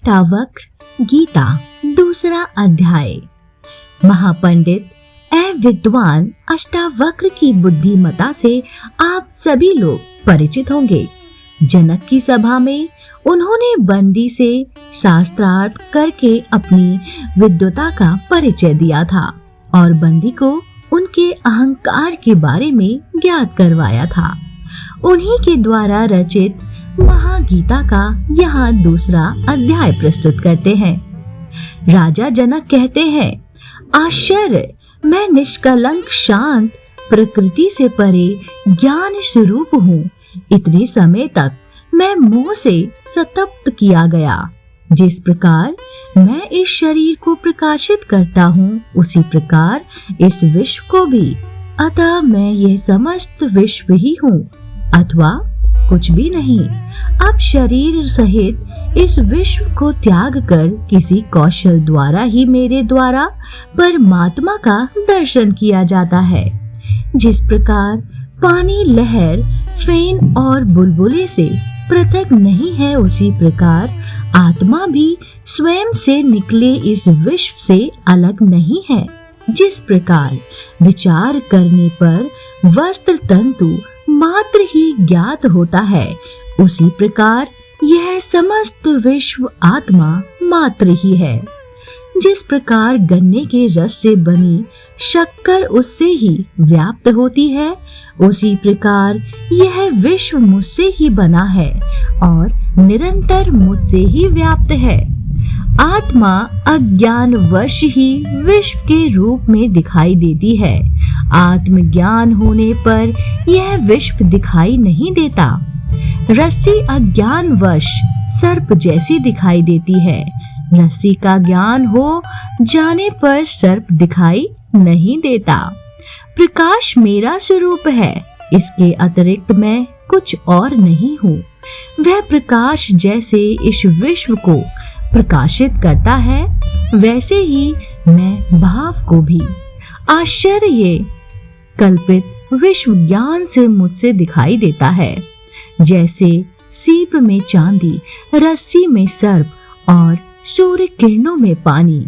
अष्टावक्र गीता दूसरा अध्याय। महापंडित एवं विद्वान अष्टावक्र की बुद्धिमता से आप सभी लोग परिचित होंगे। जनक की सभा में उन्होंने बंदी से शास्त्रार्थ करके अपनी विद्वता का परिचय दिया था और बंदी को उनके अहंकार के बारे में ज्ञात करवाया था। उन्हीं के द्वारा रचित महागीता का यहाँ दूसरा अध्याय प्रस्तुत करते हैं। राजा जनक कहते हैं, आश्चर्य, मैं निष्कलंक शांत प्रकृति से परे ज्ञान स्वरूप हूँ। इतने समय तक मैं मोह से सतप्त किया गया। जिस प्रकार मैं इस शरीर को प्रकाशित करता हूँ, उसी प्रकार इस विश्व को भी। अतः मैं ये समस्त विश्व ही हूँ अथवा कुछ भी नहीं। अब शरीर सहित इस विश्व को त्याग कर किसी कौशल द्वारा ही मेरे द्वारा परमात्मा का दर्शन किया जाता है। जिस प्रकार पानी लहर, फेन और बुलबुले से पृथक नहीं है, उसी प्रकार आत्मा भी स्वयं से निकले इस विश्व से अलग नहीं है। जिस प्रकार विचार करने पर वस्त्र तंतु मात्र ही ज्ञात होता है, उसी प्रकार यह समस्त विश्व आत्मा मात्र ही है। जिस प्रकार गन्ने के रस से बनी शक्कर उससे ही व्याप्त होती है, उसी प्रकार यह विश्व मुझसे ही बना है और निरंतर मुझसे ही व्याप्त है। आत्मा अज्ञानवश ही विश्व के रूप में दिखाई देती है। आत्मज्ञान होने पर यह विश्व दिखाई नहीं देता। रस्सी अज्ञानवश सर्प जैसी दिखाई देती है। रस्सी का ज्ञान हो जाने पर सर्प दिखाई नहीं देता। प्रकाश मेरा स्वरूप है, इसके अतिरिक्त मैं कुछ और नहीं हूँ। वह प्रकाश जैसे इस विश्व को प्रकाशित करता है, वैसे ही मैं भाव को भी। आश्चर्य, ये कल्पित विश्व ज्ञान से मुझसे दिखाई देता है। जैसे सीप में चांदी, रस्सी में सर्प और सूर्य किरणों में पानी।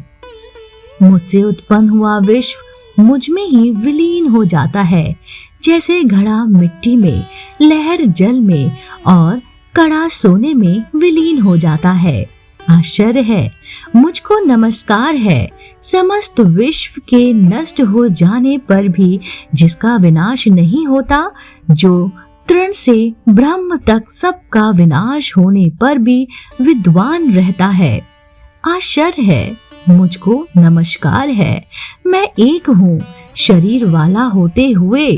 मुझसे उत्पन्न हुआ विश्व मुझ में ही विलीन हो जाता है। जैसे घड़ा मिट्टी में, लहर जल में और कड़ा सोने में विलीन हो जाता है। आश्चर्य है, मुझको नमस्कार है। समस्त विश्व के नष्ट हो जाने पर भी जिसका विनाश नहीं होता, जो तृण से ब्रह्म तक सबका विनाश होने पर भी विद्वान रहता है। आश्चर्य है, मुझको नमस्कार है। मैं एक हूँ, शरीर वाला होते हुए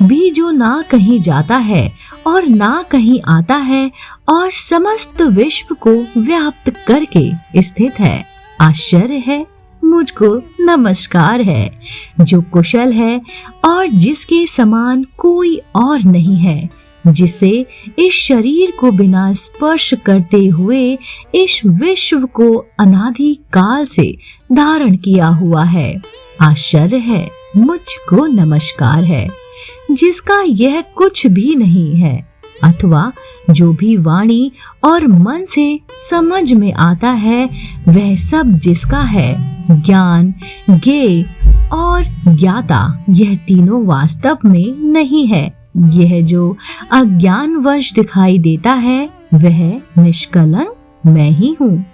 भी जो ना कहीं जाता है और ना कहीं आता है और समस्त विश्व को व्याप्त करके स्थित है। आश्चर्य है, मुझको नमस्कार है। जो कुशल है और जिसके समान कोई और नहीं है, जिसे इस शरीर को बिना स्पर्श करते हुए इस विश्व को अनादि काल से धारण किया हुआ है। आश्चर्य है, मुझको नमस्कार है। जिसका यह कुछ भी नहीं है अथवा जो भी वाणी और मन से समझ में आता है, वह सब जिसका है। ज्ञान, ज्ञेय और ज्ञाता, यह तीनों वास्तव में नहीं है। यह जो अज्ञानवश दिखाई देता है, वह निष्कलंक मैं ही हूँ।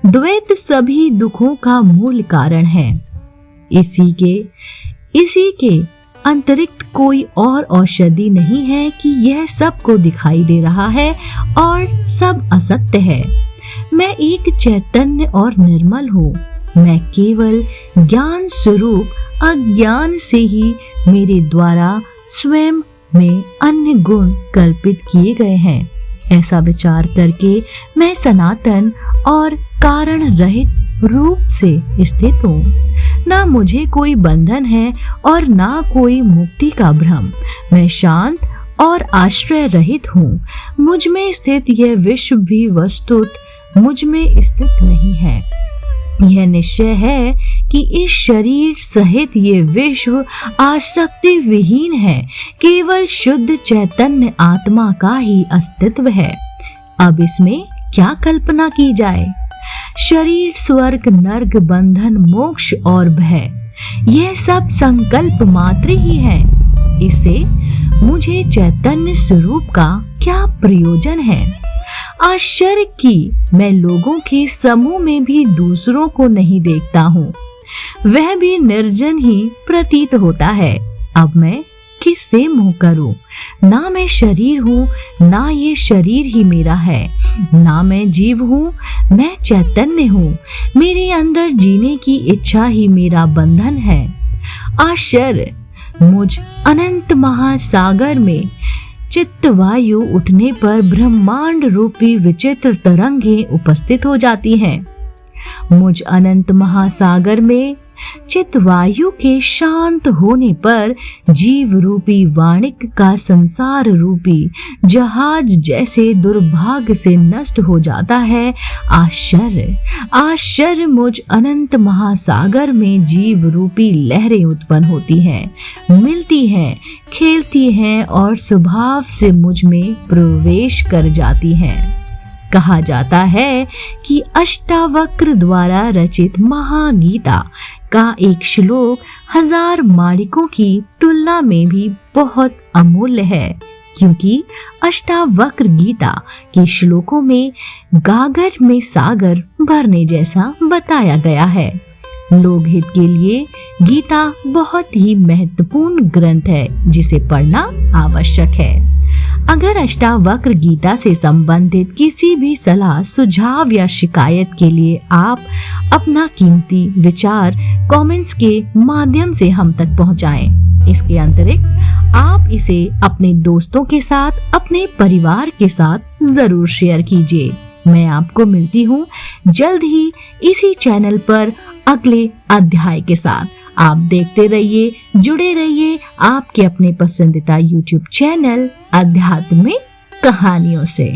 द्वैत सभी दुखों का मूल कारण है। इसी के अतिरिक्त कोई और औषधि नहीं है कि यह सबको दिखाई दे रहा है और सब असत्य है। मैं एक चैतन्य और निर्मल हूँ। मैं केवल ज्ञान स्वरूप, अज्ञान से ही मेरे द्वारा स्वयं में अन्य गुण कल्पित किए गए हैं। ऐसा विचार करके मैं सनातन और कारण रहित रूप से स्थित हूँ। ना मुझे कोई बंधन है और ना कोई मुक्ति का भ्रम। मैं शांत और आश्रय रहित हूँ। मुझ में स्थित यह विश्व भी वस्तुत मुझ में स्थित नहीं है। यह निश्चय है कि इस शरीर सहित ये विश्व आसक्ति विहीन है। केवल शुद्ध चैतन्य आत्मा का ही अस्तित्व है। अब इसमें क्या कल्पना की जाए। शरीर, स्वर्ग, नर्क, बंधन, मोक्ष और भय, यह सब संकल्प मात्र ही है। इससे मुझे चैतन्य स्वरूप का क्या प्रयोजन है? आश्चर्य कि मैं लोगों के समूह में भी दूसरों को नहीं देखता हूँ, वह भी निर्जन ही प्रतीत होता है। अब मैं किससे मुंह करूं? ना मैं शरीर हूँ, ना ये शरीर ही मेरा है, ना मैं जीव हूँ, मैं चैतन्य हूँ। मेरे अंदर जीने की इच्छा ही मेरा बंधन है। आश्चर्य, मुझ अनंत महासागर में चित्तवायु उठने पर ब्रह्मांड रूपी विचित्र तरंगें उपस्थित हो जाती हैं। मुझ अनंत महासागर में चित्तवायु के शांत होने पर जीव रूपी वाणिक का संसार रूपी जहाज जैसे दुर्भाग्य से नष्ट हो जाता है। आश्चर्य, आश्चर्य, मुझ अनंत महासागर में जीव रूपी लहरें उत्पन्न होती हैं, मिलती हैं, खेलती हैं और स्वभाव से मुझ में प्रवेश कर जाती हैं। कहा जाता है कि अष्टावक्र द्वारा रचित महागीता का एक श्लोक 1000 माणिकों की तुलना में भी बहुत अमूल्य है, क्योंकि अष्टावक्र गीता के श्लोकों में गागर में सागर भरने जैसा बताया गया है। लोकहित के लिए गीता बहुत ही महत्वपूर्ण ग्रंथ है, जिसे पढ़ना आवश्यक है। अगर अष्टावक्र गीता से संबंधित किसी भी सलाह, सुझाव या शिकायत के लिए आप अपना कीमती विचार कमेंट्स के माध्यम से हम तक पहुंचाएं। इसके अतिरिक्त आप इसे अपने दोस्तों के साथ, अपने परिवार के साथ जरूर शेयर कीजिए। मैं आपको मिलती हूँ जल्द ही इसी चैनल पर अगले अध्याय के साथ। आप देखते रहिए, जुड़े रहिए आपके अपने पसंदीदा YouTube चैनल अध्यात्म कहानियों से।